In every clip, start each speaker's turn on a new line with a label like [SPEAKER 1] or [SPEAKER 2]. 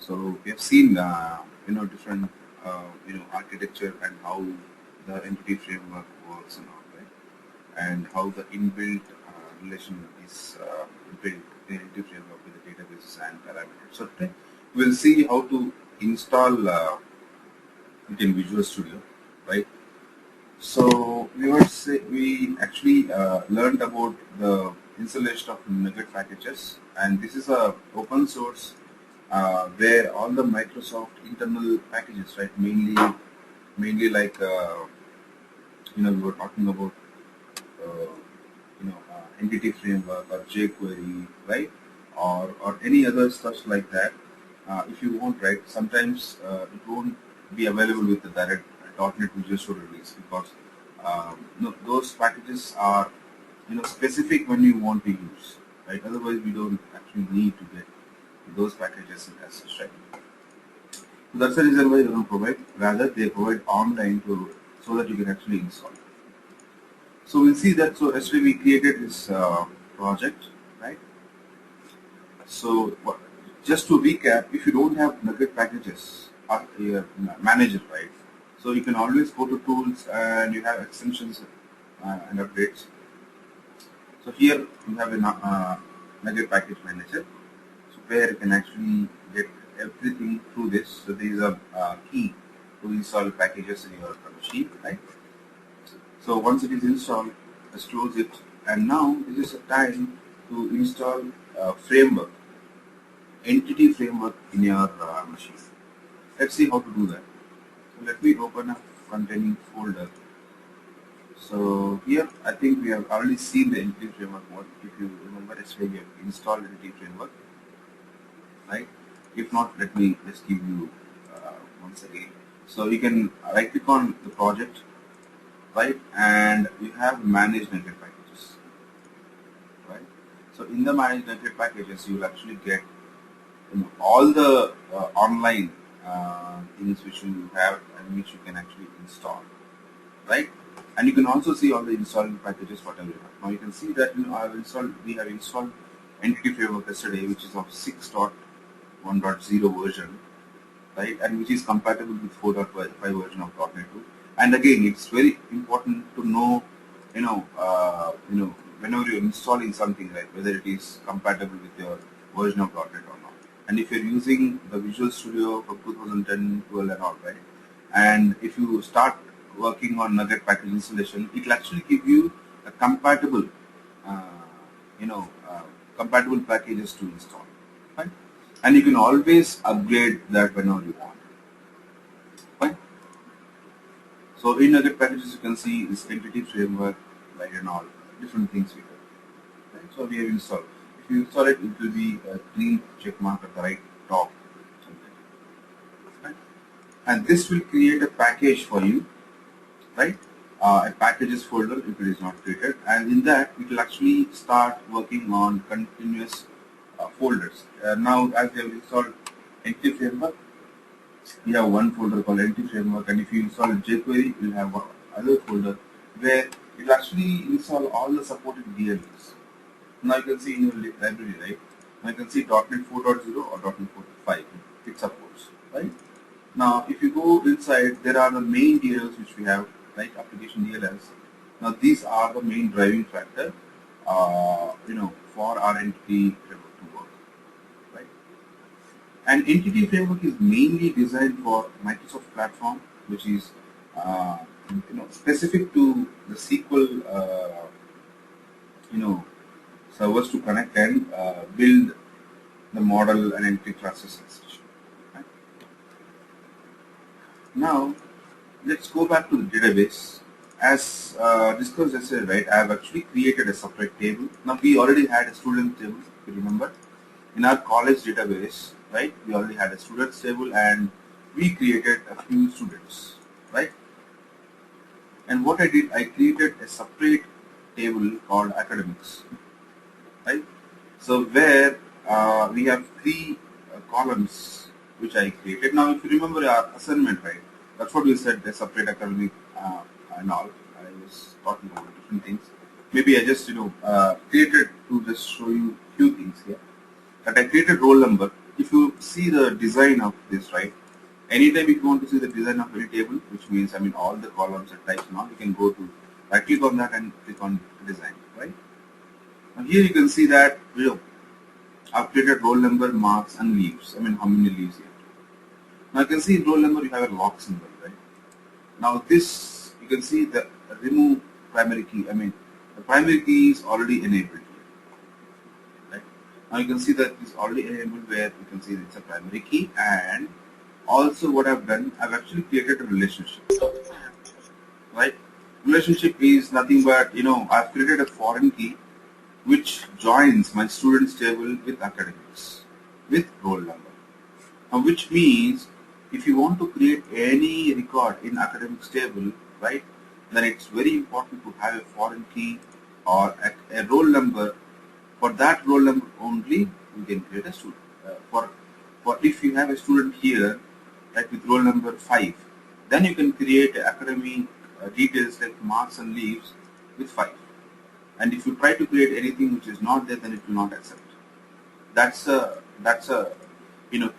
[SPEAKER 1] So we have seen different architecture and how the entity framework works and all, right? And how the inbuilt relation is built in entity framework with the databases and parameters. So today we'll see how to install it in Visual Studio, right? So we actually learned about the installation of Nugget packages, and this is a open source where all the Microsoft internal packages, right? Mainly like we were talking about entity framework or jQuery, right? Or any other stuff like that. If you want, right? Sometimes it won't be available with the direct .NET Visual Studio release because those packages are specific when you want to use, right? Otherwise, we don't actually need to get those packages as such, right? So that's the reason why they don't provide. Rather, they provide online so that you can actually install. So we'll see that. So yesterday we created this project, right? So just to recap, if you don't have Nugget packages or manager, right? So you can always go to tools and you have extensions and updates. So here you have a Nugget package manager, so where you can actually get everything through this. So there is a key to install packages in your machine, right? So once it is installed, just close it, and now this is a time to install framework, entity framework in your machine. Let's see how to do that. So let me open a containing folder. So here I think we have already seen the entity framework one. If you remember, yesterday we have installed entity framework, right? If not, let me just give you once again. So you can right click on the project, right, and you have manage netted packages, right? So in the manage netted packages, you will actually get all the online things which you have and which you can actually install, right? And you can also see all the installed packages whatever you have. Now you can see that we have installed entity framework yesterday, which is of 6.1.0 version, right, and which is compatible with 4.5 version of .NET 2. And again, it's very important to know, whenever you're installing something, right, whether it is compatible with your version of .NET or not. And if you're using the Visual Studio from 2010, 12 and all, right, and if you start working on Nugget package installation, it will actually give you a compatible, uh, compatible packages to install, right? And you can always upgrade that whenever you want, right? So in Nugget packages, you can see this entity framework, right, and all different things we have. Right? So we have installed. If you install it, it will be a green check mark at the right top, right? And this will create a package for you, right? A packages folder if it is not created, and in that it will actually start working on continuous folders. Now, as we have installed entity framework, we have one folder called entity framework, and if you install jQuery, you'll have other folder where it will actually install all the supported DLLs. Now you can see in your library, right? Now you can see .NET 4.0 or .NET 4.5, it supports, right? Now, if you go inside, there are the main DLLs which we have, right? Application DLLs. Now, these are the main driving factor, for our entity framework to work, right? And entity framework is mainly designed for Microsoft platform, which is, specific to the SQL, servers to connect and build the model and entity classes and such. Right? Now, let's go back to the database. As discussed yesterday, right, I have actually created a separate table. Now, we already had a student table, if you remember. In our college database, right, we already had a students table and we created a few students, right? And what I did, I created a separate table called academics, right? So where we have three columns which I created. Now, if you remember our assignment, right, that's what we said, the separate academic and all. I was talking about different things. Maybe I just created to just show you few things here. That I created roll number, if you see the design of this, right? Anytime if you want to see the design of any table, which means all the columns and types and all, you can go to right click on that and click on design, right? Now here you can see that I've created roll number, marks and leaves. How many leaves here. Now you can see in roll number you have a lock symbol, right? Now this you can see the remove primary key. The primary key is already enabled here, right? Now you can see that it's already enabled where you can see it's a primary key, and also what I've done, I've actually created a relationship, right? Relationship is nothing but I've created a foreign key which joins my students table with academics with roll number. Now, which means if you want to create any record in academics table, right, then it's very important to have a foreign key or a roll number. For that roll number only, you can create a student. For if you have a student here, like with roll number 5, then you can create academic details like marks and leaves with 5. And if you try to create anything which is not there, then it will not accept. That's a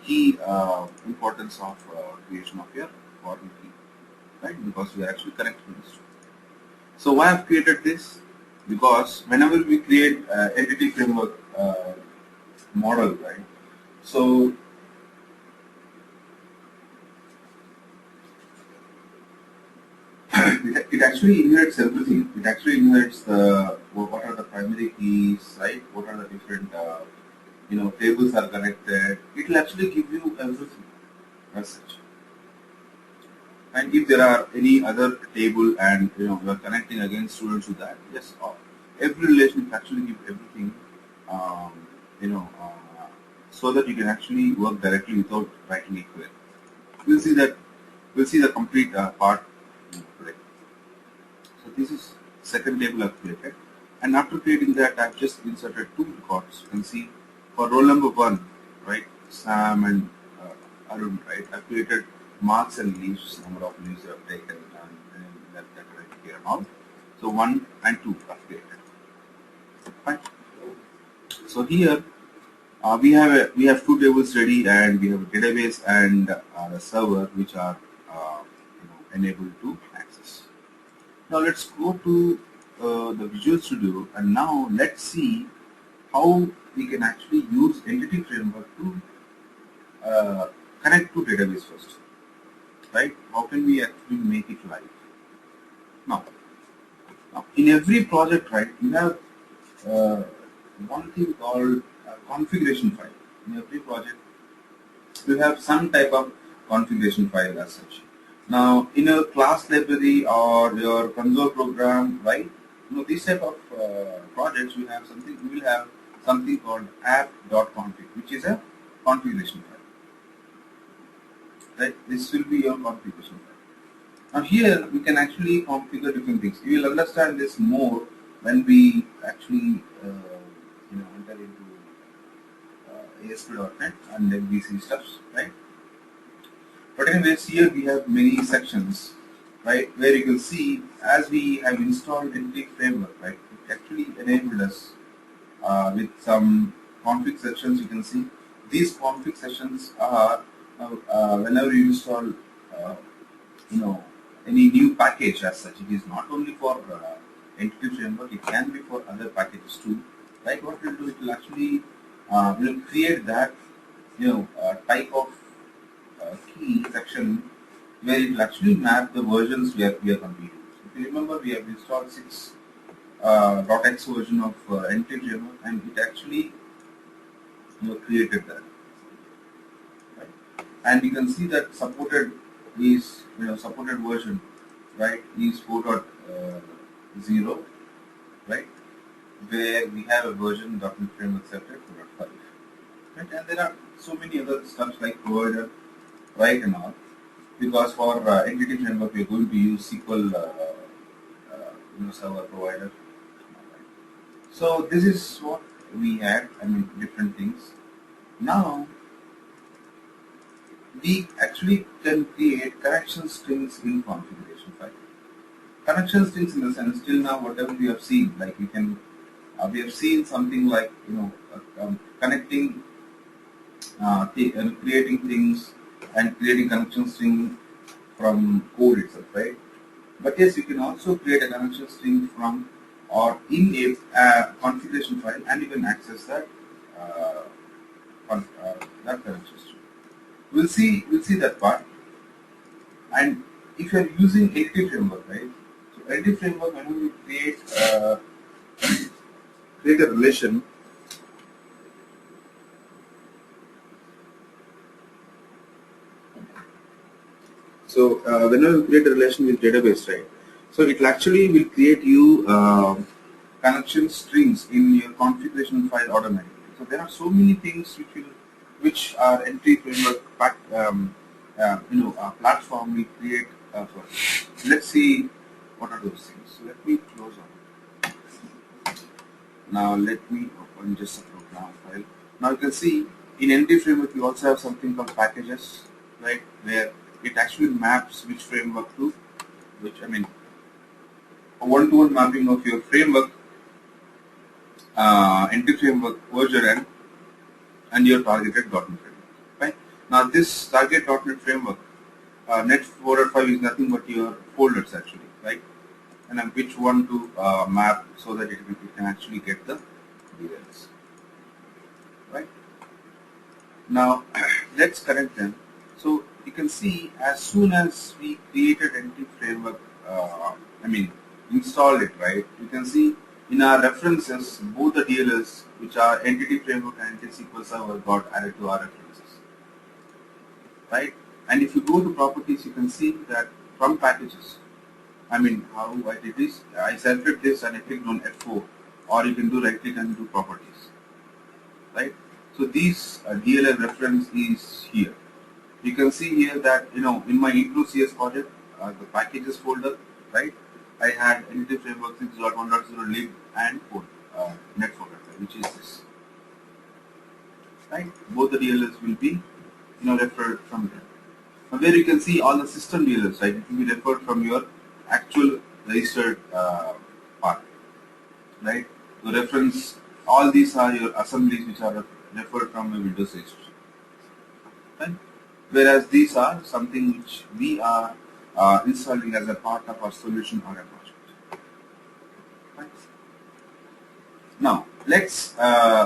[SPEAKER 1] key importance of creation of your foreign key, right? Because we are actually connecting this. So why I've created this? Because whenever we create entity framework model, right? So it actually inherits everything. It actually inherits what are the primary keys, right? What are the different tables are connected. It will actually give you everything as such. And if there are any other table and we are connecting again students to that, yes, every relation will actually give everything, so that you can actually work directly without writing a query. We'll see that. We'll see the complete part today. So this is second table I've created, and after creating that, I've just inserted 2 records. You can see for roll number 1, right, Sam and Arun, right, I've created marks and leaves, number of leaves you have taken, and that right here and all. So 1 and 2 I've created. Fine. So here we have 2 tables ready, and we have a database and a server which are enabled to access. Now let's go to the Visual Studio, and now let's see how we can actually use entity framework to connect to database first, right? How can we actually make it live? Now in every project, right, you have one thing called a configuration file. In every project, you have some type of configuration file as such. Now, in a class library or your console program, right? This type of projects, we will have something called app.config, which is a configuration file. Right? This will be your configuration file. Now here we can actually configure different things. You will understand this more when we actually enter into ASP.NET and then we see stuffs, right? But anyways, here we have many sections, right, where you can see as we have installed entity framework, right, it actually enabled us with some config sections. You can see these config sections are whenever you install any new package as such. It is not only for entity framework, it can be for other packages too, right? What it will do, it will actually will create that type of key section where it will actually map the versions we are going to use. If you remember, we have installed 6.x version of entity framework, and it actually created that, right? And you can see that supported is supported version, right, is 4.0, right, where we have a version .NET Framework accepted 4.5, right? And there are so many other stuff like provider, right, and all, because for entity framework we are going to use SQL server provider. So this is what we had, different things. Now we actually can create connection strings in configuration file. Connection strings in the sense, till now whatever we have seen, like we have seen something like connecting and creating things and creating connection string from code itself, right? But yes, you can also create a connection string from or in a configuration file, and you can access that uh, that connection string. We'll see that part. And if you are using entity framework, right? So entity framework, whenever you create a relation. So whenever you create a relation with database, right? So it actually will create you connection strings in your configuration file automatically. So there are so many things which are entry framework platform we create for. Let's see what are those things. So let me close on. Now let me open just a program file. Now you can see in entry framework you also have something called packages, right? Where it actually maps which framework to which, I mean, a one-to-one mapping of your framework, entry framework version and your targeted .NET framework. Right? Now this target .NET framework, net 4.5 is nothing but your folders actually, right? And then which one to map so that it can actually get the details, right? Now let's connect them. So you can see as soon as we created entity framework, I mean installed it, right? You can see in our references both the DLLs which are entity framework and entity SQL Server got added to our references, right? And if you go to properties, you can see that from packages. I mean how I did this. I selected this and I clicked on F4, or you can do right click and do properties, right? So these DLL reference is here. You can see here that in my Intro CS project, the packages folder, right? I had entity framework 6.1.0 lib and code, net folder, which is this, right? Both the DLLs will be referred from there. Now there you can see all the system DLLs, right? It will be referred from your actual registered part, right? To reference, all these are your assemblies which are referred from a Windows registry, right? Whereas these are something which we are installing as a part of our solution or a project. Right? Now let's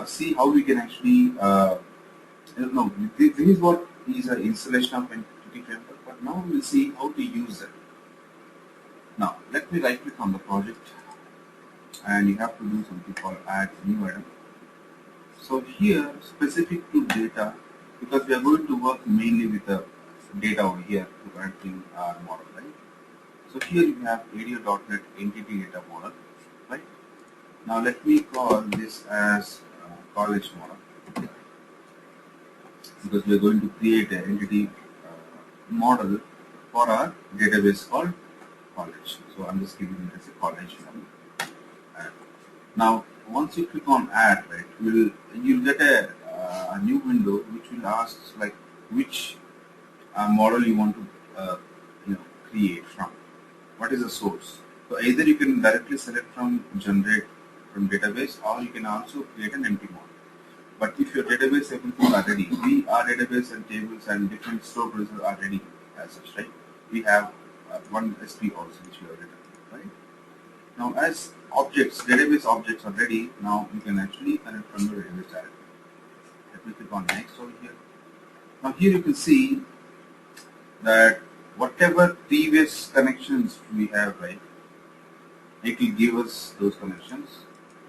[SPEAKER 1] see how we can actually. No, this is what is an installation of entity framework. But now we'll see how to use it. Now let me right click on the project, and you have to do something called add new item. So here, specific to data, because we are going to work mainly with the data over here to connecting our model, right? So here you have ADO.NET entity data model, right? Now let me call this as college model, because we are going to create an entity model for our database called college. So I'm just giving it as a college model. Now, once you click on add, right, you'll get a new window which will ask like which model you want to create from. What is the source? So either you can directly select from generate from database, or you can also create an empty model. But if your database everything are ready, our database and tables and different store procedures are ready as such, right? We have one SP also which we have written, right? Now as objects, database objects are ready, now you can actually connect from your database directly. Let me click on next over here. Now here you can see that whatever previous connections we have, right, it will give us those connections.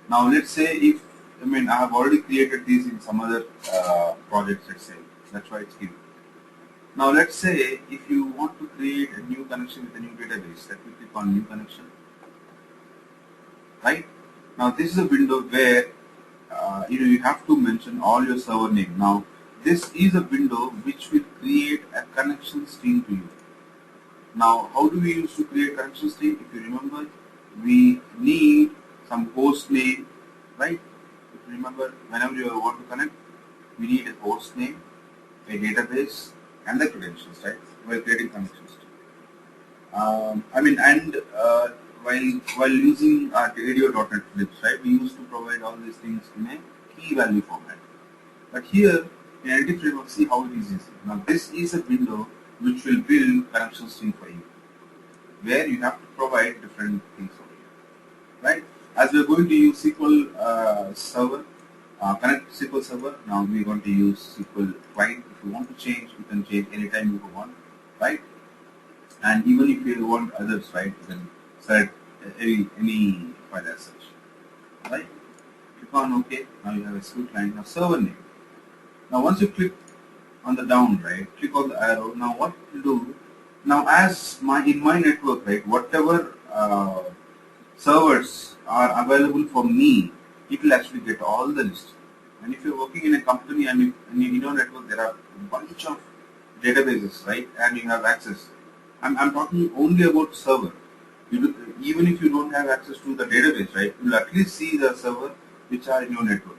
[SPEAKER 1] Now let's say if, I have already created these in some other projects, let's say, that's why it's given. Now let's say if you want to create a new connection with a new database, let me click on new connection. Right? Now this is a window where you have to mention all your server name. Now this is a window which will create a connection string to you. Now how do we use to create connection string? If you remember, we need some host name, right? If you remember, whenever you want to connect, we need a host name, a database, and the credentials, right? While creating connection string. While using our ADO.NET Flips, right, we used to provide all these things in a key value format. But here, In entity framework, see how it is easy. Now this is a window which will build connection string for you, where you have to provide different things over here, right? As we are going to use SQL Server, connect SQL Server. Now we are going to use SQL Client. If you want to change, you can change anytime you want, right? And even if you want others, right, you can select any file as such, right? Click on OK. Now you have a SQL Client. Now server name. Now once you click on the down, right, click on the arrow. Now what it will do? Now as in my network, right, whatever servers are available for me, it will actually get all the list. And if you're working in a company and in your network there are a bunch of databases, right, and you have access. I'm talking only about server. Even if you don't have access to the database, right, you'll at least see the server which are in your network.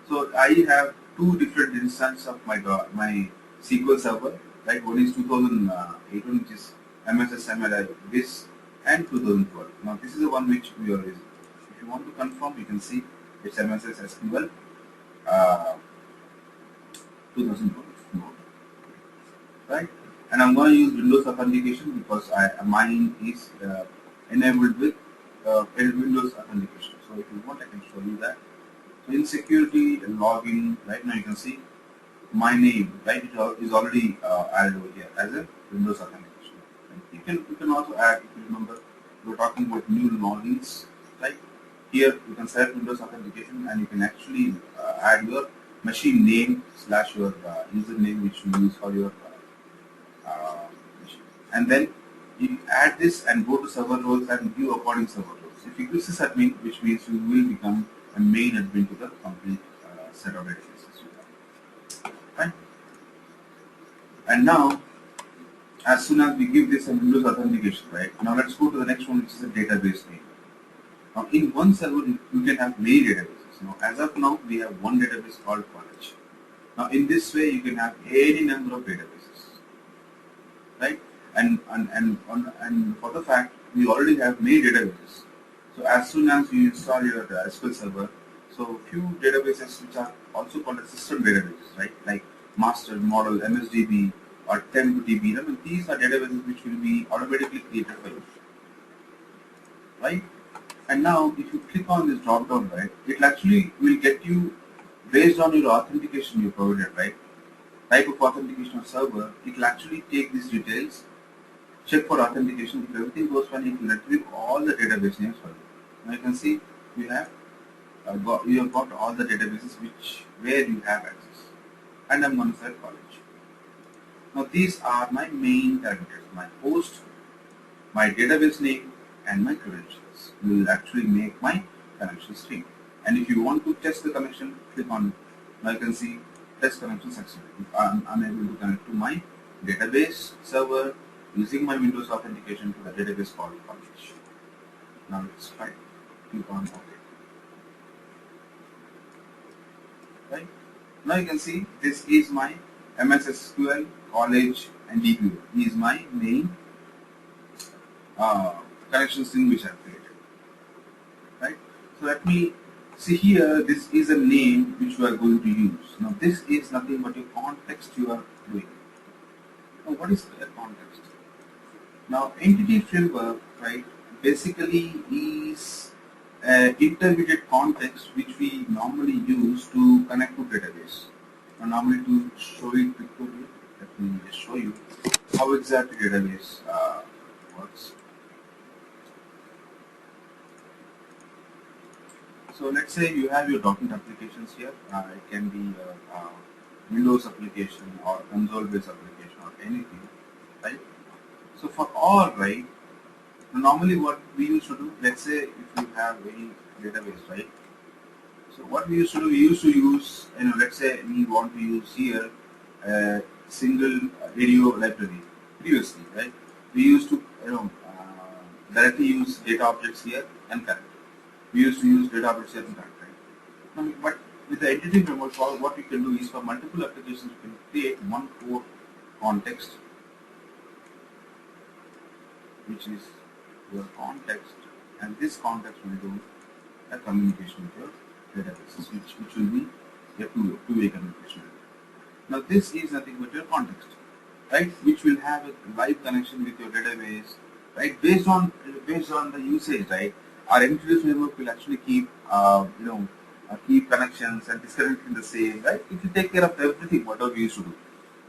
[SPEAKER 1] So I have two different instances of my SQL Server, right? One is 2008, which is MSSML this, and 2012. Now this is the one which we are using. If you want to confirm, you can see it's MSS SQL 2012, right? And I'm going to use Windows authentication because mine is enabled with Windows authentication. So if you want, I can show you that. So in security and login, right now you can see my name, right? It is already added over here as a Windows authentication. And you can also add, if you remember, we're talking about new logins, right? Here you can select Windows authentication and you can actually add your machine name / your username which you use for your machine. And then you add this and go to server roles and view according server roles. If you use this admin, which means you will become a main admin to the complete set of databases you have. Right? And now, as soon as we give this a Windows authentication, right? Now let's go to the next one, which is a database name. Now in one server, you can have many databases. Now as of now, we have one database called college. Now in this way, you can have any number of databases, right? And for the fact, we already have many databases. So as soon as you install your SQL Server, so few databases which are also called as system databases, right? Like master, model, MSDB, or temp.db. I mean, these are databases which will be automatically created for you, right? And now, if you click on this drop down, right, it actually will get you based on your authentication you provided, right? Type of authentication of server, it will actually take these details, check for authentication. If everything goes fine, it will retrieve all the database names for you. Now you can see you have got all the databases where you have access. And I'm going to select college. Now these are my main parameters: my host, my database name, and my credentials. You will actually make my connection string. And if you want to test the connection, click on it. Now you can see test connection successful. If I'm unable to connect to my database server using my Windows authentication to the database called college. Now it's fine. Click on OK. Right? Now you can see this is my MS SQL college and DPO. This is my main connection string which I have created. Right? So let me see here. This is a name which we are going to use. Now this is nothing but your context you are doing. Now what is a context? Now entity framework, right, basically is an intermediate context which we normally use to connect to database. Now normally to show it pictorially, let me just show you how exactly database works. So let's say you have your .NET applications here. It can be a Windows application or console-based application or anything, right? So for all, right, normally what we used to do, let's say if you have any database, right? So what we used to do, we used to use, let's say we want to use here a single radio library previously, right? We used to, directly use data objects here and connect. We used to use data objects here and connect, right? But with the entity framework, what we can do is for multiple applications, we can create one core context, which is your context, and this context will do a communication with your databases, which will be a two-way communication. Now this is nothing but your context, right? Which will have a live connection with your database, right? Based on the usage, right? Our entity framework will actually keep keep connections and disconnecting the same, right? It will take care of everything whatever we used to do,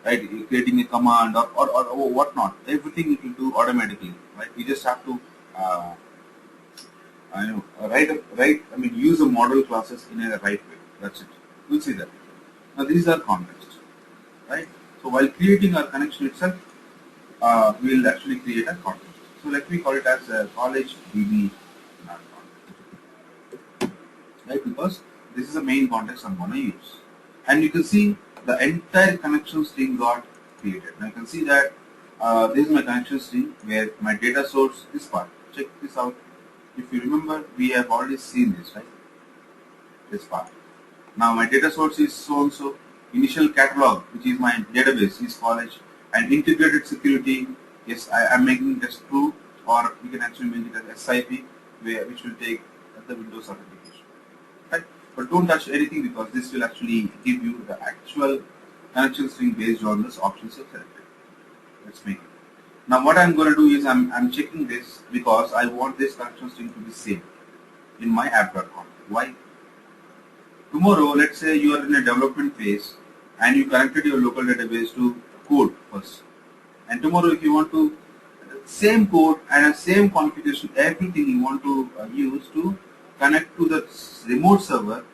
[SPEAKER 1] right? Creating a command or whatnot, everything it will do automatically, right? We just have to uh, use the model classes in a right way. That's it. We'll see that. Now these are context, right? So while creating our connection itself, we'll actually create a context. So let me call it as a college DB right? Because this is the main context I'm going to use. And you can see the entire connection string got created. Now you can see that this is my connection string where my data source, this part. Check this out. If you remember, we have already seen this, right? This part. Now my data source is so and so. Initial catalog, which is my database, is college. And integrated security, yes, I am making it as true, or we can actually make it as SIP, which will take the Windows authentication. Right? But don't touch anything because this will actually give you the actual connection string based on this options you've selected. Let's make it. Now what I'm going to do is I'm checking this because I want this connection string to be same in my app.com. Why? Tomorrow, let's say you are in a development phase and you connected your local database to code first. And tomorrow if you want to same code and a same configuration, everything you want to use to connect to the remote server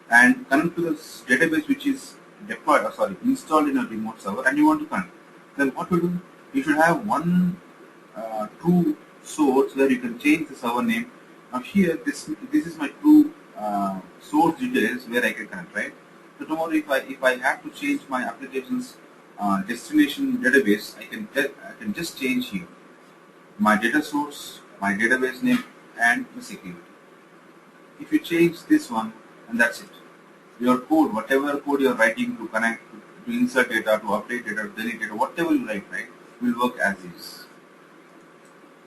[SPEAKER 1] and connect to the database which is installed in a remote server, and you want to connect. Then what to do? You should have one true source where you can change the server name. Now here, this is my true source details where I can connect, right? So tomorrow, if I have to change my application's destination database, I can just change here my data source, my database name, and the security. If you change this one, and that's it. Your code, whatever code you're writing to connect, to insert data, to update data, to delete data, whatever you write, right, will work as is.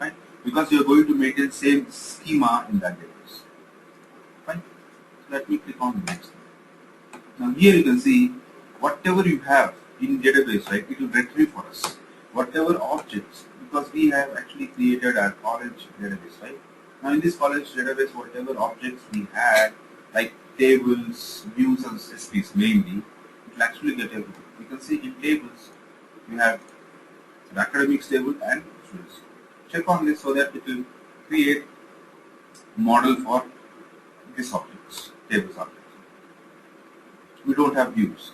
[SPEAKER 1] Right? Because you're going to maintain same schema in that database. Fine. So let me click on next. Now here you can see whatever you have in database, right, it will retrieve for us. Whatever objects, because we have actually created our college database, right? Now in this college database, whatever objects we had, like tables, views and SPs mainly, it will actually get everything. You can see in tables, we have the academics table and students. Check on this so that it will create model for these objects, tables objects. We don't have views.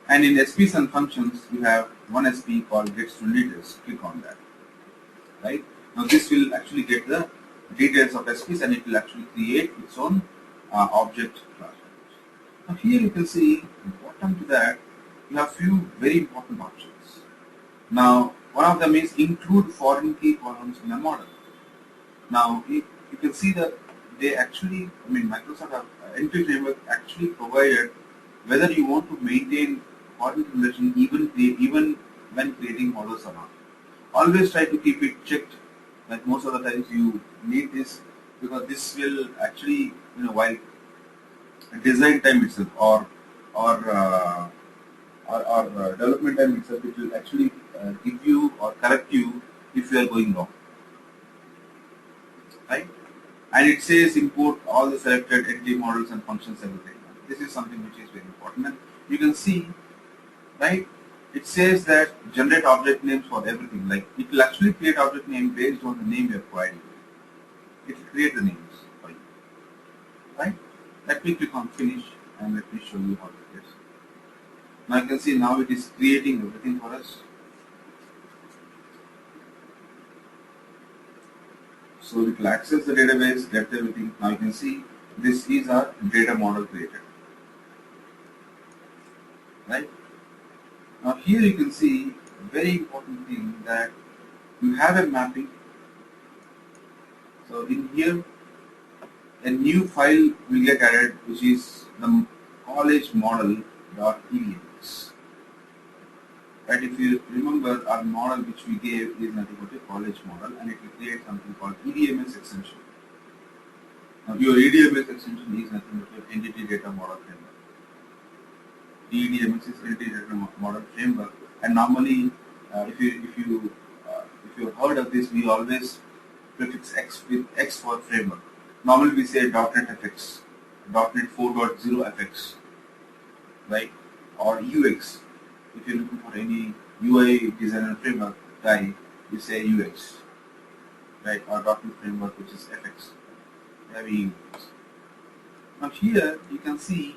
[SPEAKER 1] And in SPs and functions, we have one SP called get student details. Click on that. Right? Now this will actually get the details of SPs and it will actually create its own object class. Now here you can see, bottom to that, you have few very important options. Now one of them is include foreign key columns in a model. Now you can see that they actually, Microsoft Entity Framework actually provided whether you want to maintain foreign information even when creating models or not. Always try to keep it checked. Like most of the times you need this because this will actually, while design time itself or development time itself, it will actually give you or correct you if you are going wrong, right? And it says import all the selected entity models and functions, everything. This is something which is very important. And you can see, right? It says that generate object names for everything. Like it will actually create object name based on the name you are providing. It will create the names for you, right? Let me click on finish and let me show you how it is. Now you can see now it is creating everything for us. So it will access the database, get everything. Now you can see this is our data model created, right? Now here you can see a very important thing that you have a mapping. So in here a new file will get added which is the college model.edms. Right, if you remember our model which we gave is nothing but a college model and it will create something called EDMS extension. Now your EDMS extension is nothing but your entity data model framework. DEDMX is integrated model framework, and normally, if you heard of this, we always prefix X with X for framework. Normally we say .NET FX, .NET 4.0 FX, right? Or UX. If you're looking for any UI designer framework guy, you say UX, right? Or .NET framework, which is FX. Heavy UX. Now here you can see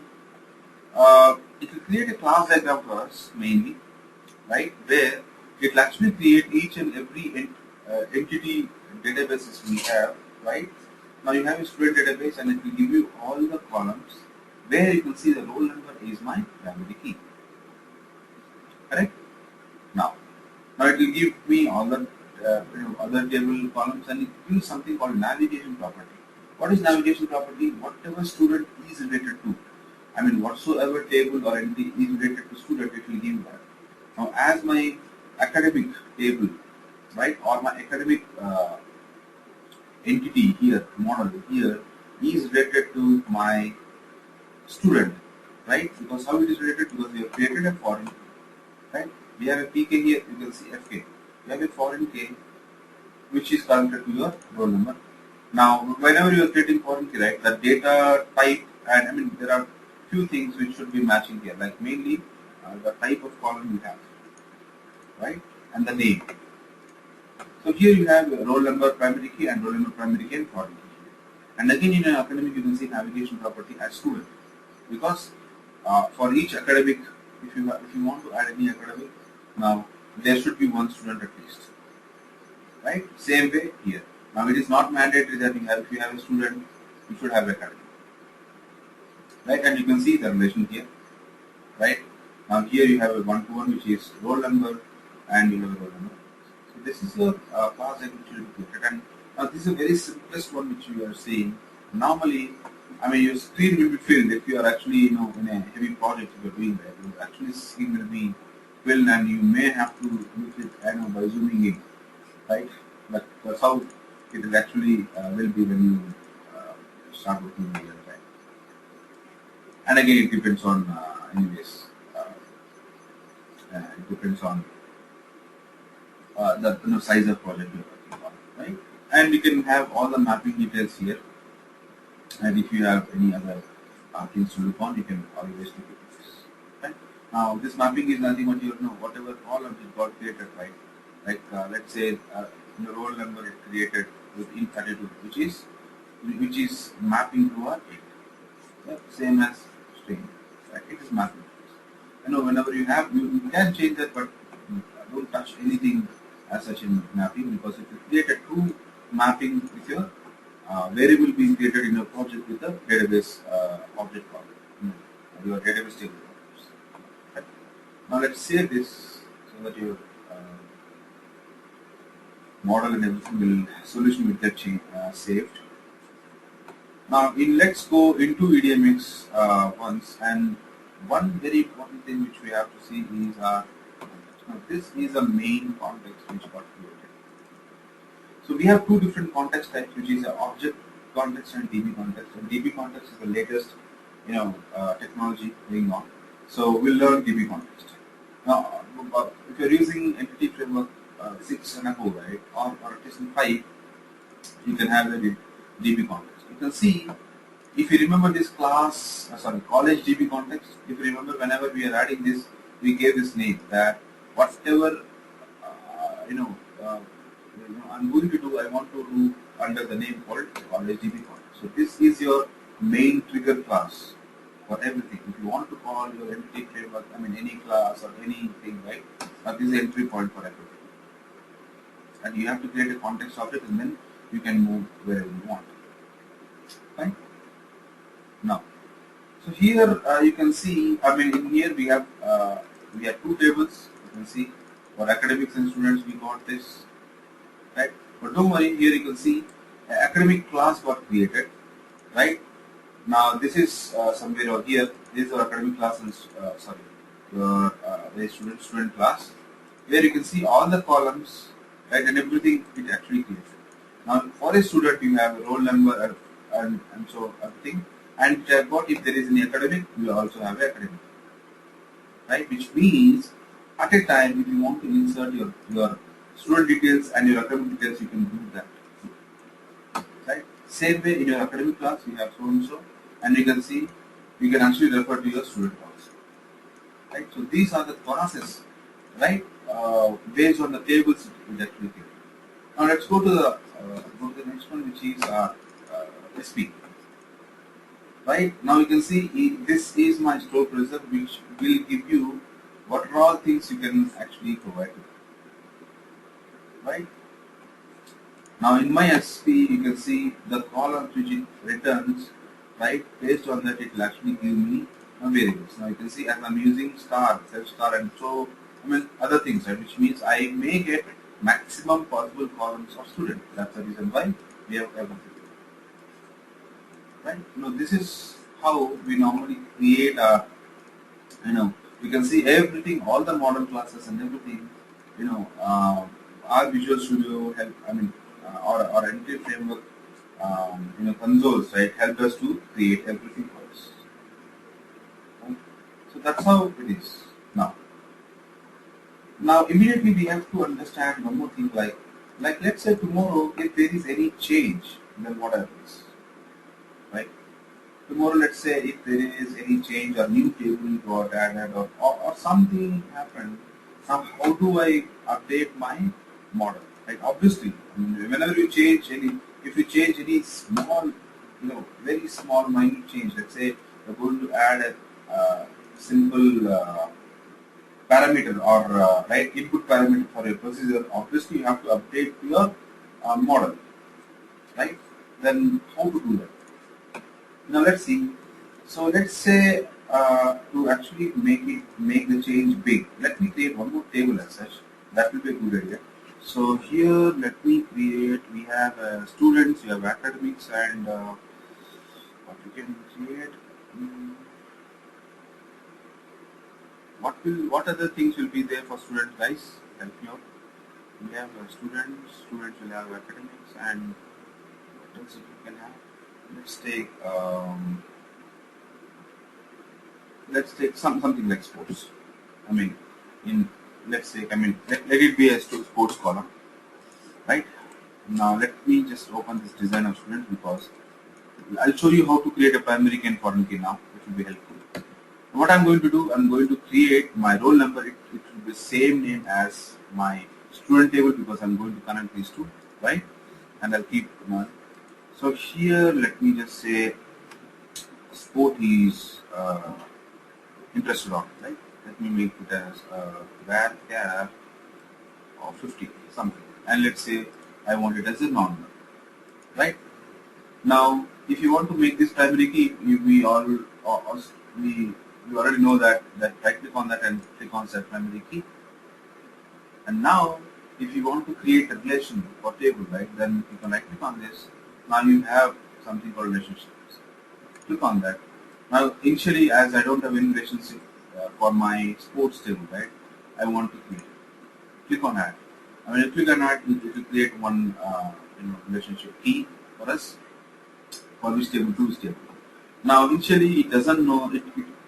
[SPEAKER 1] it will create a class diagram for us mainly, right? Where it will actually create each and every entity databases we have, right? Now you have a student database and it will give you all the columns where you can see the roll number is my primary key. Correct? Now it will give me all the other table columns, and it gives something called navigation property. What is navigation property? Whatever student is related to. I mean, whatsoever table or entity is related to student, it will give that. Now, as my academic table, right, or my academic entity here, model here, is related to my student, right? Because how it is related? Because we have created a foreign key, right? We have a PK here, you can see FK. We have a foreign key which is connected to your roll number. Now, whenever you are creating foreign key, right, the data type, and I mean, there are few things which should be matching here, like mainly the type of column you have, right, and the name. So here you have roll number primary key and roll number primary key and foreign key here. And again in an academic you can see navigation property as student, because for each academic, if you want to add any academic, now there should be one student at least, right? Same way here. Now it is not mandatory that if you have a student, you should have academic, right? And you can see the relation here, right? Now here you have a one-to-one which is roll number, and you have a roll number. So this is a class that which will be created, and now this is a very simplest one which you are seeing. Normally, I mean, your screen will be filled if you are actually in a heavy project you are doing that. Your actually screen will be filled, and you may have to look it by zooming in, right? But that's how it is actually will be when you start working in real time. And again, it depends on anyways. It depends on the size of project you're working on, right? And you can have all the mapping details here. And if you have any other things to look on, you can always look at this. Right? Now, this mapping is nothing but whatever columns it got created, right? Like let's say the roll number is created with int32, which is mapping to our int. Yeah? Same as string, right? It is mapping. Whenever you have, you can change that, but don't touch anything as such in mapping, because if you create a true mapping with your variable being created in your project with the database object called your database table. Right? Now let's save this so that your model and everything solution will get saved. Now let's go into EDMX once, and one very important thing which we have to see is this is a main context which got created. So we have two different context types, which is object context and DB context. And DB context is the latest, technology going on. So we'll learn DB context. Now, if you're using Entity Framework 6 and above, right, or at least in 5, you can have the DB context. You can see, if you remember this college DB context. If you remember, whenever we are adding this, we gave this name that whatever I'm going to do, I want to do under the name called college DB context. So this is your main trigger class for everything. If you want to call your entity framework, any class or anything, right? This is the entry point for everything. And you have to create a context object, and then you can move wherever you want. Right? Now, so here you can see, in here we have two tables. You can see for academics and students we got this, right? But don't worry, here you can see academic class got created, right? Now this is somewhere over here. This is our academic class and your student class, where you can see all the columns, right, and everything it actually created. Now for a student you have a roll number and so everything, and if there is any academic, you also have an academic. right? Which means at a time, if you want to insert your student details and your academic details, you can do that, right? Same way in your academic class, you have so and so, and you can see you can actually refer to your student also, right? So these are the classes, right? Based on the tables which actually give. Now let's go to the next one, which is SP. Right now you can see this is my stroke result, which will give you what are all things you can actually provide. Right now in my SP, you can see the columns which it returns. Right, based on that, it will actually give me variables. Now you can see as I'm using star, self star, and so other things, right? Which means I may get maximum possible columns of students. That's the reason why we have everything. Right? This is how we normally create a, you can see everything, all the model classes and everything, our Visual Studio help, our entity framework, consoles, right, help us to create everything for us. Right? So that's how it is now. Now immediately we have to understand one more thing, like let's say tomorrow if there is any change, then what happens? Right? Tomorrow, let's say if there is any change or new table got added or something happened, now how do I update my model? Right? Obviously, whenever you change if you change any small, very small minute change, let's say you're going to add a simple parameter or right input parameter for your procedure, obviously you have to update your model, right? Then how to do that? Now let's see. So let's say to actually make the change big, let me create one more table as such. That will be a good idea. So here let me create. We have students, we have academics, and what we can create. What other things will be there for students, guys? Help me out. We have students will have academics, and what else we can have? Let's take something like sports. Let it be a sports column, right? Now let me just open this design of students, because I'll show you how to create a primary key and foreign key now, which will be helpful. What I'm going to do, I'm going to create my roll number. It will be the same name as my student table, because I'm going to connect these two, right? And I'll keep so here let me just say sport is interested on, right? Let me make it as var of 50 something, and let's say I want it as a non-null, right? Now if you want to make this primary key, we already know that right click on that and click on set primary key. And now if you want to create a relation for table, right, then you can right click on this. Now you have something called relationships. Click on that. Now initially, as I don't have any relationship for my sports table, right, I want to create. Click on add. When you click on add, it will create one relationship key for us for which table to which table. Now initially it doesn't know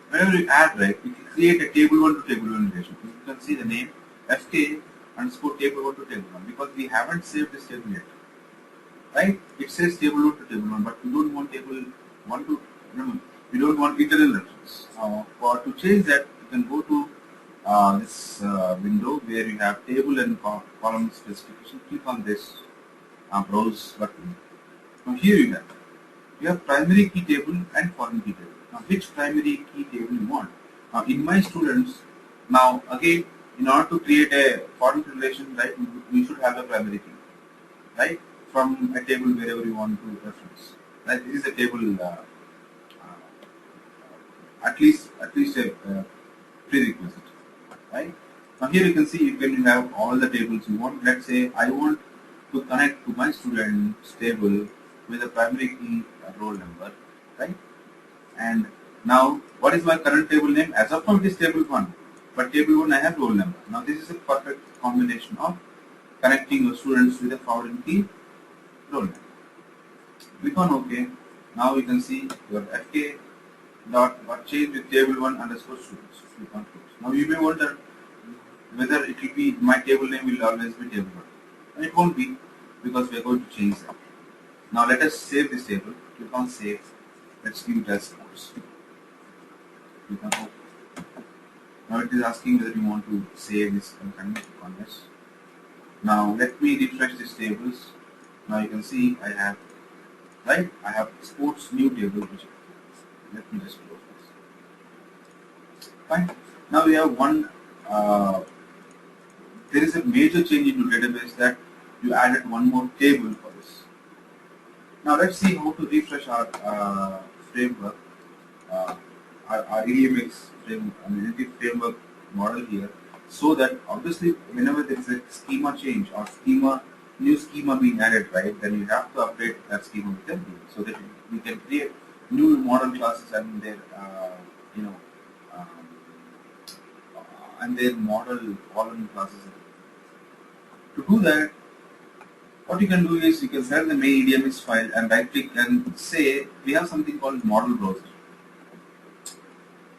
[SPEAKER 1] whenever you add, right, it will create a table 1 to table 1 relationship. You can see the name FK underscore table 1 to table 1, because we haven't saved this table yet. Right? It says table 1 to table 1, but we don't want table 1 to, we don't want internal reference. To change that, you can go to this window where you have table and column specification. Click on this browse button. Now here you have primary key table and foreign key table. Now which primary key table you want? Now in my students, now again, in order to create a foreign relation, right, we should have a primary key, right, from a table wherever you want to reference. Right, this is a table, at least a prerequisite, right? Now here you can see you can have all the tables you want. Let's say I want to connect to my student's table with a primary key roll number, right? And now what is my current table name? As of now it is table 1, but table 1 I have roll number. Now this is a perfect combination of connecting your students with a foreign key roll number. Click on OK. Now you can see your FK dot change with table 1 underscore students. Click on close. Now you may wonder whether it will be my table name will always be table 1. And it won't be, because we are going to change that. Now let us save this table. Click on save. Let's give it as sports. Click on open. Now it is asking whether you want to save this and click on yes. Now let me refresh these tables. Now you can see I have sports new table, which let me just close this. Fine. Now we have one. There is a major change into database that you added one more table for this. Now let's see how to refresh our framework, our EDMX framework model here, so that obviously whenever there is a schema change or new schema being added, right, then you have to update that schema with them, so that we can create new model classes and their model column classes. To do that, what you can do is you can select the main EDMX file and right click and say we have something called model browser,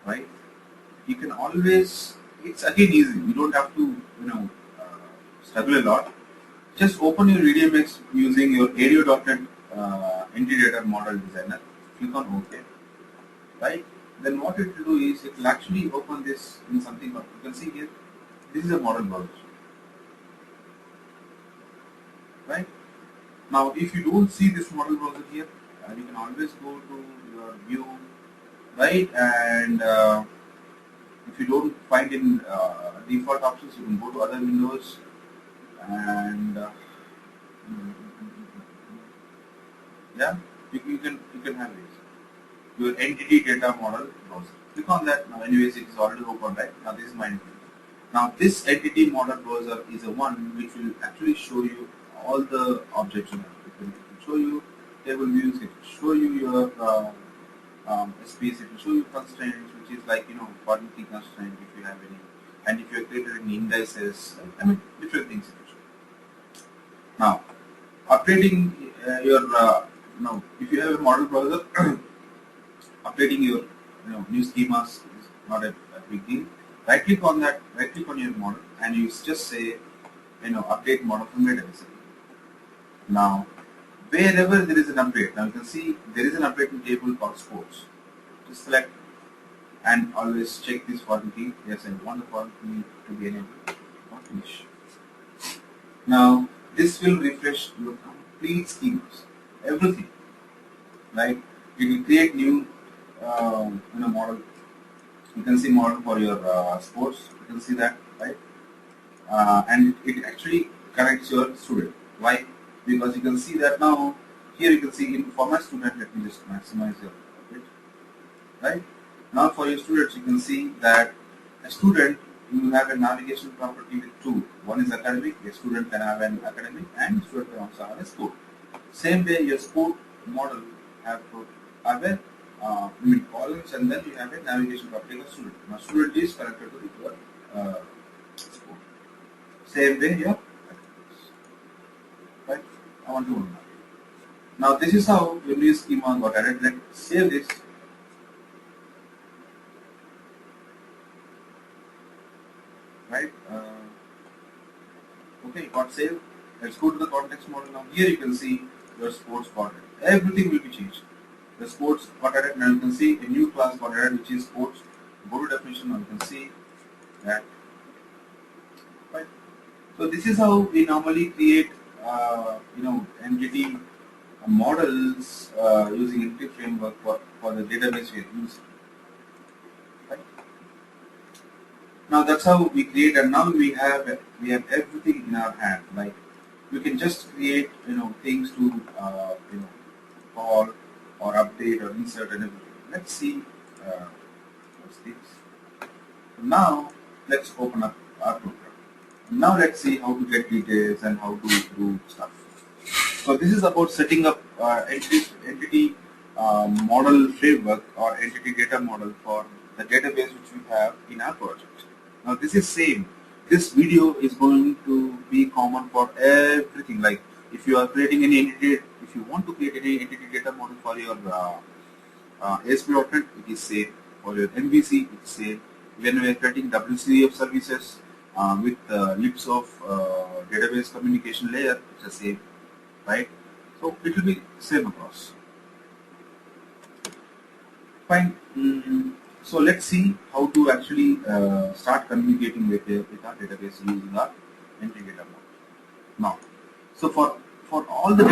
[SPEAKER 1] right? You can always, it's again easy, you don't have to struggle a lot. Just open your EDMX using your area.net entity data model designer. Click on OK, right? Then what it will do is it will actually open this in something called, you can see here, this is a model browser. Right? Now, if you don't see this model browser here, you can always go to your view, right? And if you don't find in default options, you can go to other windows and yeah, you can have this. Your entity data model browser. Click on that. Now, anyways, it is already open, right? Now, this is my entity. Now, this entity model browser is the one which will actually show you all the objects you have. It will show you table views, it will show you your space, it will show you constraints, which is like, foreign key constraint if you have any, and if you have created any indices, different things. Now, updating if you have a model browser, updating your new schemas is not a big deal. Right click on that, right click on your model, and you just say, update model from database. Now, wherever there is an update, now you can see there is an update in table called sports. Just select and always check this foreign key. Yes, I want the foreign key to be enabled. Finish. Now, this will refresh your complete schemas, everything. Right? You will create new, model. You can see model for your sports. You can see that, right? And it actually connects your student. Why? Because you can see that now. Here you can see in for my student. Let me just maximize your bit. Right? Now for your students, you can see that a student, you have a navigation property with two. One is academic. A student can have an academic, and student can also have a sport. Same way, your sport model have a columns, and then you have a navigation property of student. Now student is connected to the sport. Same way here. Right? I want to now this is how your new schema got added. Let's save this. Right? Okay, got saved. Let's go to the context model now. Here you can see your sports got added. Everything will be changed. The sports got added. Now you can see a new class got added, which is sports. Go to definition. Now you can see that. Right. So this is how we normally create, entity models using entity framework for the database we are using. Right. Now that's how we create, and now we have everything in our hand. Like we can just create things to call or update or insert and everything. Let's see what's this. Now let's open up our program. Now let's see how to get details and how to do stuff. So this is about setting up entity model framework or entity data model for the database which we have in our project. Now this is same. This video is going to be common for everything. Like if you are creating any entity, if you want to create any entity data model for your ASP.NET, it is same. For your MVC, it's same. When we are creating WCF services with lips of database communication layer, it's the same, right? So it will be same across. Fine. So let's see how to actually start communicating with our database using our entity data model. Now, so for all the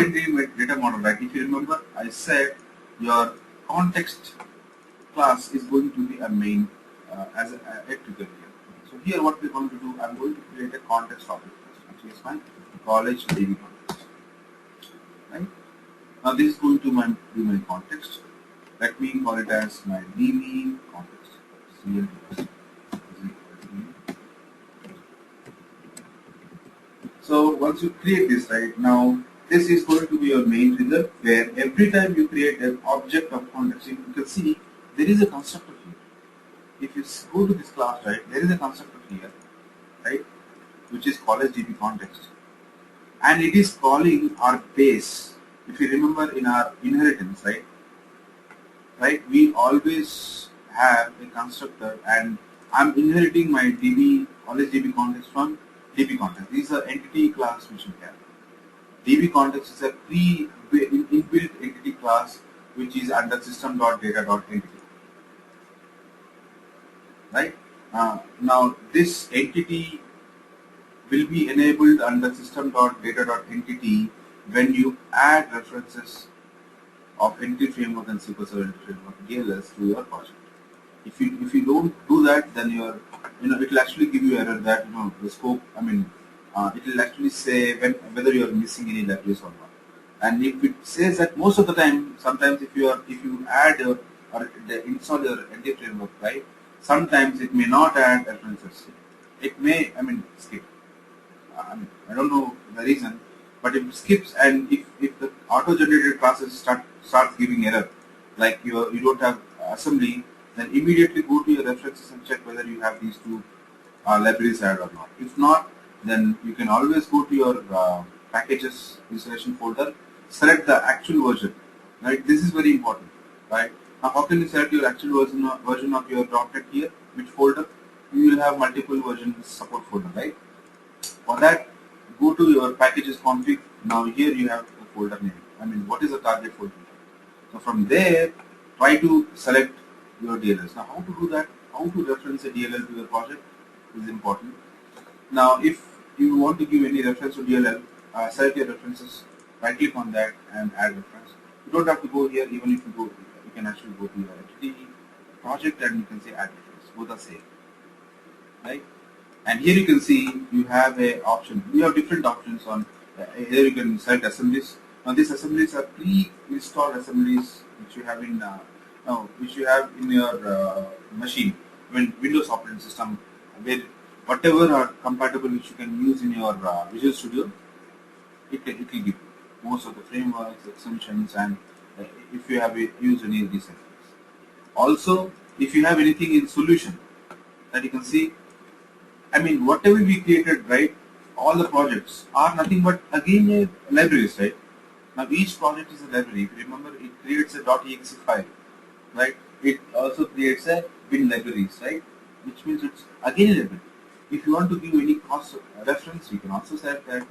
[SPEAKER 1] data model, right? If you remember, I said your context class is going to be a main as a trigger here. So here, what we're going to do, I'm going to create a context object first, which is my college DB context, right? Now this is going to be my context. Let me call it as my DB context. So once you create this, right, now this is going to be your main trigger, where every time you create an object of context, you can see there is a constructor here. If you go to this class, right, there is a constructor here, right, which is college DB context, and it is calling our base. If you remember in our inheritance, right, we always have a constructor, and I'm inheriting my DB college DB context from DB context. These are entity class which we have. DB context is a inbuilt entity class which is under system.data.entity. Right? Now this entity will be enabled under system.data.entity when you add references of entity framework and SQL Server entity framework DLS to your project. If you don't do that, then it will actually give you error that the scope. It will actually say whether you are missing any libraries or not. And if it says that, most of the time, sometimes if you add or install your entity framework, right, sometimes it may not add references. It may skip. I don't know the reason, but if it skips, and if the auto-generated classes starts giving error, like you don't have assembly, then immediately go to your references and check whether you have these two libraries added or not. If not, then you can always go to your packages installation folder, select the actual version. Right, this is very important. Right, now how can you select your actual version of your .NET here? Which folder? You will have multiple versions support folder, right? For that, go to your packages config. Now here you have the folder name. What is the target folder? So from there, try to select your DLLs. Now how to do that? How to reference a DLL to your project is important. Now if you want to give any reference to DLL, select your references, right click on that and add reference. You don't have to go here. Even if you go, you can actually go to your entity project and you can say add reference. Both are same, right? And here you can see you have a option. You have different options on here. You can select assemblies. Now these assemblies are pre-installed assemblies which you have in your machine, Windows operating system, where whatever are compatible which you can use in your Visual Studio, it will give you most of the frameworks, extensions, and if you have used any of these things. Also, if you have anything in solution that you can see, whatever we created, right, all the projects are nothing but again libraries, right? Now each project is a library. If you remember, it creates a .exe file, right? It also creates a bin libraries, right? Which means it's again a library. If you want to give any cost reference, you can also set that.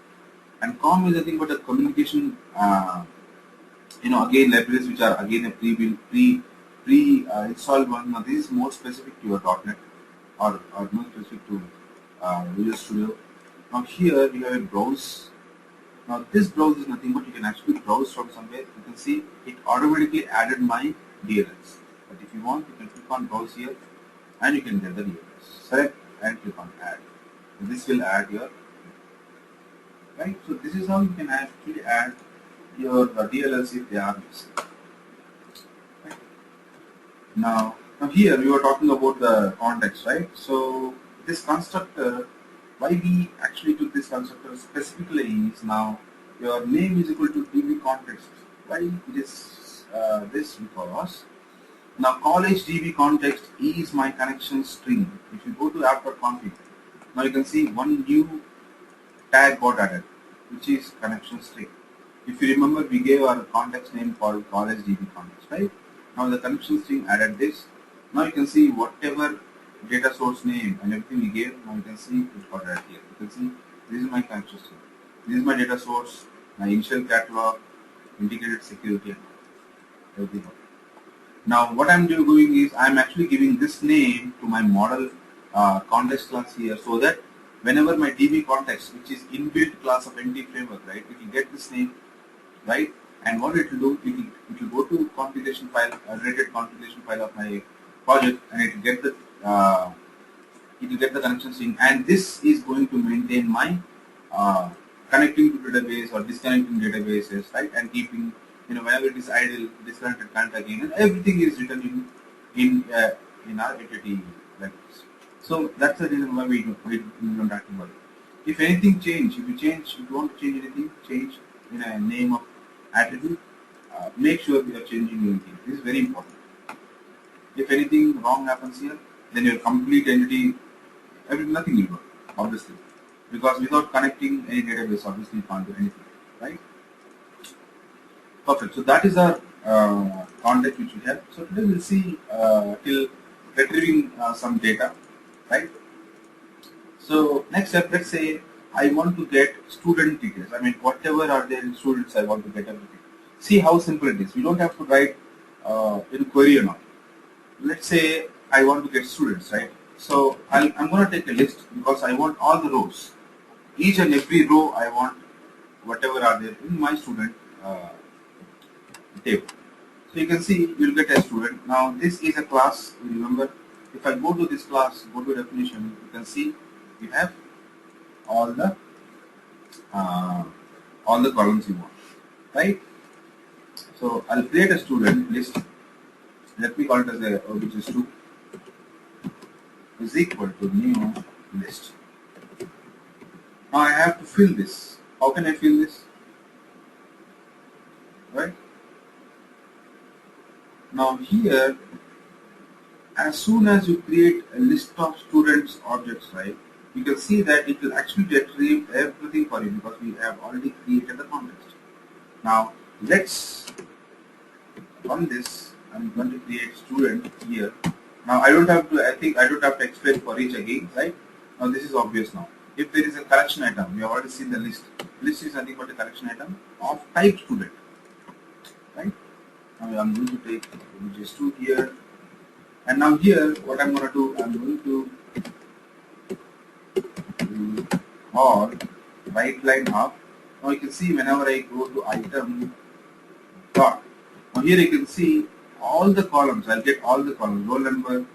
[SPEAKER 1] And COM is nothing but a communication, again libraries which are again a pre-installed one. Now this is more specific to your .NET or more specific to Visual Studio. Now here we have a browse. Now this browse is nothing but you can actually browse from somewhere. You can see it automatically added my DLLs. But if you want, you can click on browse here and you can get the DLLs. Select and click on add. So this will add your, right? So this is how you can actually add your DLLs if they are missing. Right? Now here we were talking about the context, right? So this constructor, why we actually took this constructor specifically is now your name is equal to DB context. Why it is this? Because now college DB context is my connection string. If you go to app.config, now you can see one new tag got added, which is connection string. If you remember, we gave our context name called college DB context, right? Now the connection string added this. Now you can see whatever data source name and everything we gave. Now you can see it's got right here. You can see this is my connection string. This is my data source, my initial catalog, integrated security, and everything. Now what I'm doing is I'm actually giving this name to my model context class here, so that whenever my DB context, which is inbuilt class of NT framework, right, it will get this name, right, and what it will do, it will go to configuration file, a related configuration file of my project, and it will get the connection string, and this is going to maintain my connecting to database or disconnecting databases, right, and keeping, whenever it is idle, disconnected, connect again, and everything is written in our entity like this. So that's the reason why we don't have to worry. If anything change, if you want to change anything, change in a name of attribute. Make sure you are changing anything. This is very important. If anything wrong happens here, then your complete entity, nothing will work, obviously, because without connecting any database, obviously you can't do anything, right? Perfect. So that is our context which we have. So today we'll see till retrieving some data, right? So next step, let's say I want to get student details. I mean, whatever are there in students, I want to get everything. See how simple it is. We don't have to write in query or not. Let's say I want to get students, right? So I'm going to take a list because I want all the rows. Each and every row I want whatever are there in my student table. So you can see you'll get a student. Now this is a class. Remember, if I go to this class, go to definition, you can see we have all the columns you want, right? So I'll create a student list. Let me call it as a which is 2 is equal to new list. Now I have to fill this. How can I fill this? Right? Now here, as soon as you create a list of students objects, right, you can see that it will actually retrieve everything for you because we have already created the context. Now let's run this. I'm going to create student here. Now I don't have to. I think I don't have to explain for each again, right? Now this is obvious now. If there is a collection item, we have already seen the list. List is nothing but a collection item of type student, right? Now I'm going to take images 2 here, and now here what I'm going to do, I'm going to do all right line up. Now you can see whenever I go to item dot. Now here you can see all the columns. I'll get all the columns: roll number,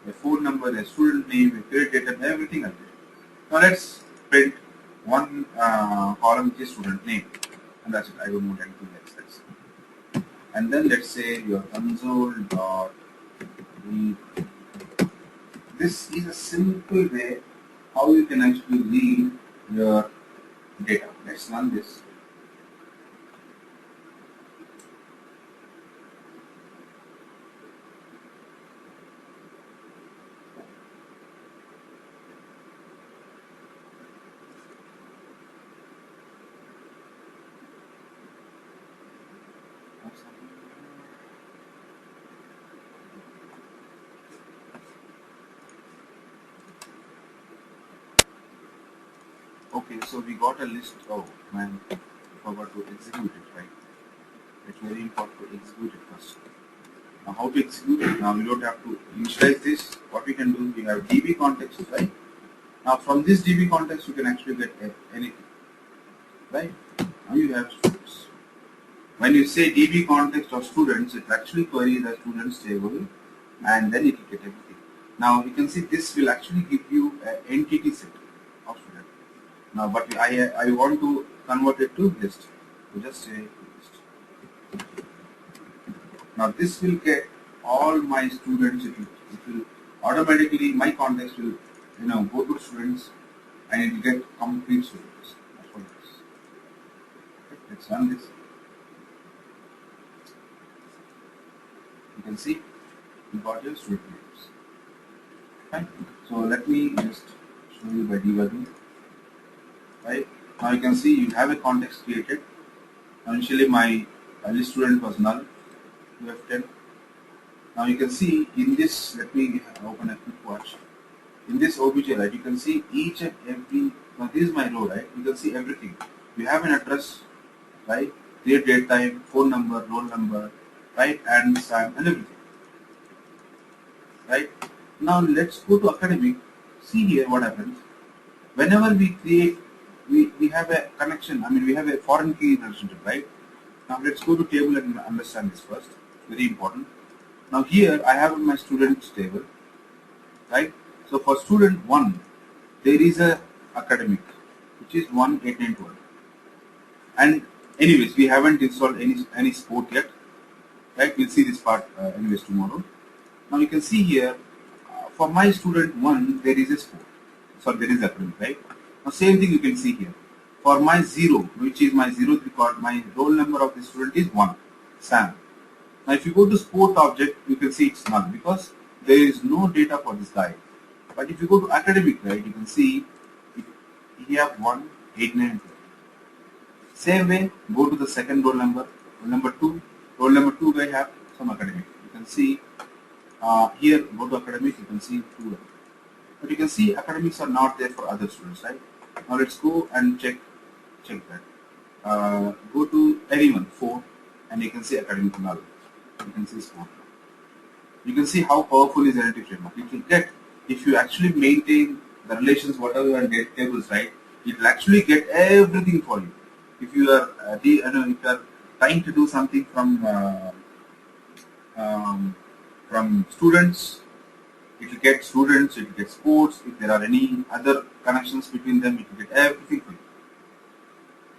[SPEAKER 1] a phone number, a student name, a period date, everything I'll get. Now let's print one column which is student name, and that's it. I don't want anything else. That's it. And then let's say your console dot read. This is a simple way how you can actually read your data. Let's run this. Okay, so we got a list. Oh man, I forgot to execute it, right? It's very important to execute it first. Now how to execute it? Now we don't have to initialize this. What we can do, we have DB context, right? Now from this DB context you can actually get anything, right? Now you have students. When you say DB context of students, it actually query the students table and then it will get everything. Now you can see this will actually give you an entity set of students. Now but I want to convert it to list. So just say list. Now this will get all my students. It will automatically, my context will go to students and it will get complete students. That's what it is. Okay, let's run this. You can see you got your student names. Fine. So let me just show you by debugging. Right. Now you can see you have a context created. Now initially my list student was null. You have 10. Now you can see in this, let me open a quick watch. In this OBJ, right, you can see each and every, now this is my row, right, you can see everything. We have an address, right, date, time, phone number, roll number, right, and SAM and everything, right. Now let's go to academic. See here what happens. Whenever we create, we have a connection, I mean we have a foreign key relationship, right. Now let's go to table and understand this first, very important. Now here I have my students table, right. So for student 1, there is a academic, which is 18912. And anyways, we haven't installed any sport yet, right. We'll see this part anyways tomorrow. Now you can see here, for my student 1, there is a sport. So there is academic, right. Now same thing you can see here. For my 0, which is my 0th record, my roll number of the student is 1, Sam. Now if you go to sport object, you can see it's null because there is no data for this guy. But if you go to academic, right, you can see he have 18912. Same way, go to the second roll number 2. Roll number 2 guy have some academic. You can see here, go to academic, you can see 2. But you can see academics are not there for other students, right? Now let's go and check that. Go to anyone, 4, and you can see academic null. You can see sport. You can see how powerful is analytic framework. It will get, if you actually maintain the relations, whatever and get tables, right, it will actually get everything for you. If you are, if you are trying to do something from students, it will get students, it will get sports. If there are any other connections between them, it will get everything for you,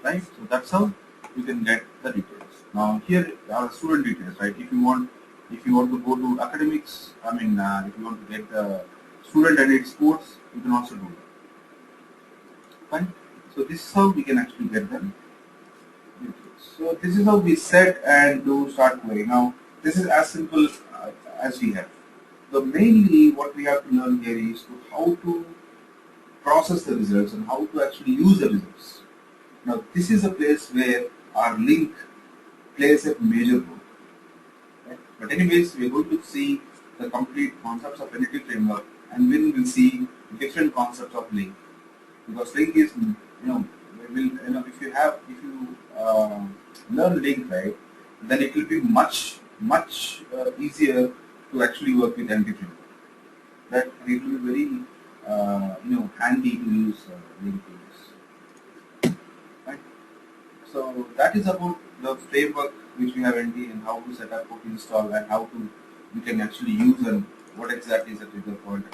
[SPEAKER 1] right? So that's how you can get the details. Now here are student details, right? If you want to go to academics, I mean, if you want to get the student and its sports, you can also do that. Fine. So this is how we can actually get them. So this is how we set and do start query. Now this is as simple as we have. So mainly what we have to learn here is to how to process the results and how to actually use the results. Now this is a place where our link plays a major role. Right? But anyways, we are going to see the complete concepts of analytic framework, and then we'll see different concepts of link. Because link is, if you learn link, right, then it will be much easier to actually work with analytic framework. That it will be very handy to use link tools. Right? So that is about the framework which we have ND and how to set up, how to install, and how to we can actually use and what exactly is the trigger point.